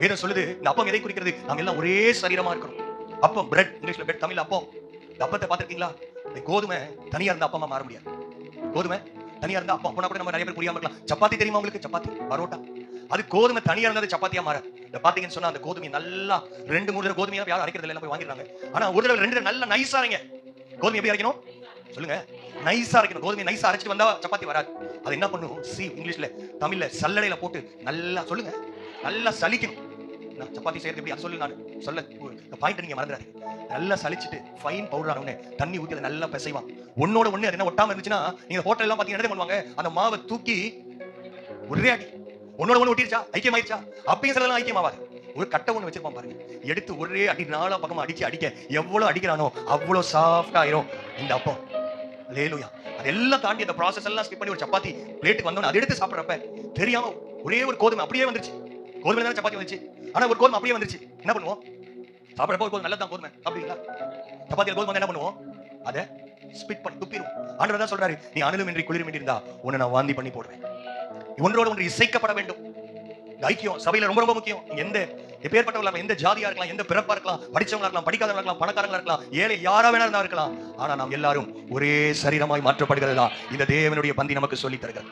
வேதம் சொல்லுது இந்த அப்பம் எதை குறிக்கிறது? நாம எல்லாம் ஒரே சரீரமா இருக்கிறோம். அப்பம் பிரெட், இங்கிலீஷ்ல பிரெட், தமிழ்ல அப்பம். இந்த அப்பத்தை பார்த்திருக்கீங்களா? இந்த கோதுமை தனியா இருந்த அப்பமா மாற முடியாது. கோதுமை தனியா இருந்தா அப்பம் போனா கூட நம்ம நிறைய பேர் புரியாம இருக்கலாம். சப்பாத்தி தெரியுமா உங்களுக்கு? சப்பாத்தி, பரோட்டா. அது கோதுமை தனியா இருந்தது சப்பாத்தியா மாற. இந்த பாத்தீங்கன்னு சொன்னா அந்த கோதுமை நல்லா 2-3 தடவை கோதுமையா யாரும் அரைக்கிறது இல்ல, போய் வாங்கிடுறாங்க. ஆனா ஒரு தடவை 2 நல்லா நைஸா அரைங்க. கோதுமை எப்படி அரைக்கணும் சொல்லுங்க? நைஸா அரைக்கணும். கோதுமை நைஸா அரைச்சிட்டு வந்தா சப்பாத்தி வராது. அது என்ன பண்ணும்? இங்கிலீஷ்ல, தமிழ்ல சல்லடையில போட்டு நல்லா சொல்லுங்க, நல்லா சலிக்கணும். நான் சப்பாத்தி செய்யறது எப்படி சொல்லு, நான் சொல்ல பாயிண்ட் நீங்க மறந்துடாதீங்க. நல்லா சலிச்சிட்டு ஃபைன் பவுடர் ஆனவனே தண்ணி ஊத்தி அதை நல்லா பிசைவான். ஒன்னோட ஒண்ணு அது என்ன ஒட்டாம இருந்துச்சுன்னா, நீங்க ஹோட்டல் எல்லாம் பாத்தீங்கன்னா என்ன பண்ணுவாங்க? அந்த மாவை தூக்கி ஒரே அடி, ஒன்னோட ஒண்ணு ஒட்டிருச்சா, ஐக்கியம் ஆயிடுச்சா? அப்பயும் சிலதெல்லாம் ஐக்கியம் ஆகாது. ஒரு கட்டை ஒண்ணு வச்சிருப்பான் பாருங்க, எடுத்து ஒரே அடி நாலா பக்கமா அடிக்க எவ்வளவு அடிக்கிறானோ அவ்வளவு சாஃப்டா ஆயிரும் இந்த அப்பம். அல்லேலூயா. அதெல்லாம் தாண்டி அந்த ப்ராசஸ் எல்லாம் ஸ்கிப் பண்ணி ஒரு சப்பாத்தி பிளேட்டுக்கு வந்தோம். அதை எடுத்து சாப்பிடுறப்ப தெரியாம ஒரே ஒரு கோதுமை அப்படியே வந்துருச்சு. கோதுமை தானே சப்பாத்தி வந்துச்சு, ஆனா ஒரு கோதுமை அப்படியே வந்துருச்சு. என்ன பண்ணுவோம்? சாப்பிடறப்போ ஒரு கோதுமை நல்லதான் கோதுமை அப்படிங்களா? சப்பாத்தியில கோதுமை என்ன பண்ணுவோம்? அதை ஸ்பிட் பண்ணி துப்பிடுவோம். ஆண்டவர் தான் சொல்றாரு, நீ அனலுமின்றி குளிருமின்றி இருந்தா உன்னை நான் வாந்தி பண்ணி போடுவேன். ஒன்றோட ஒன்று இசைக்கப்பட வேண்டும். ஐக்கியம் சபையில ரொம்ப ரொம்ப முக்கியம். எந்த எப்பேற்பட்டவங்களா, எந்த ஜாதியா இருக்கலாம், எந்த பிறப்பா இருக்கலாம், படிச்சவங்களா இருக்கலாம், படிக்காதவங்களா இருக்கலாம், பணக்காரங்களா இருக்கலாம், ஏழை யாரா வேணா இருந்தா இருக்கலாம். ஆனா நாம் எல்லாரும் ஒரே சரீரமாய் மாற்றப்படுகிறதா இந்த தேவனுடைய பந்தி நமக்கு சொல்லி தருகிறது.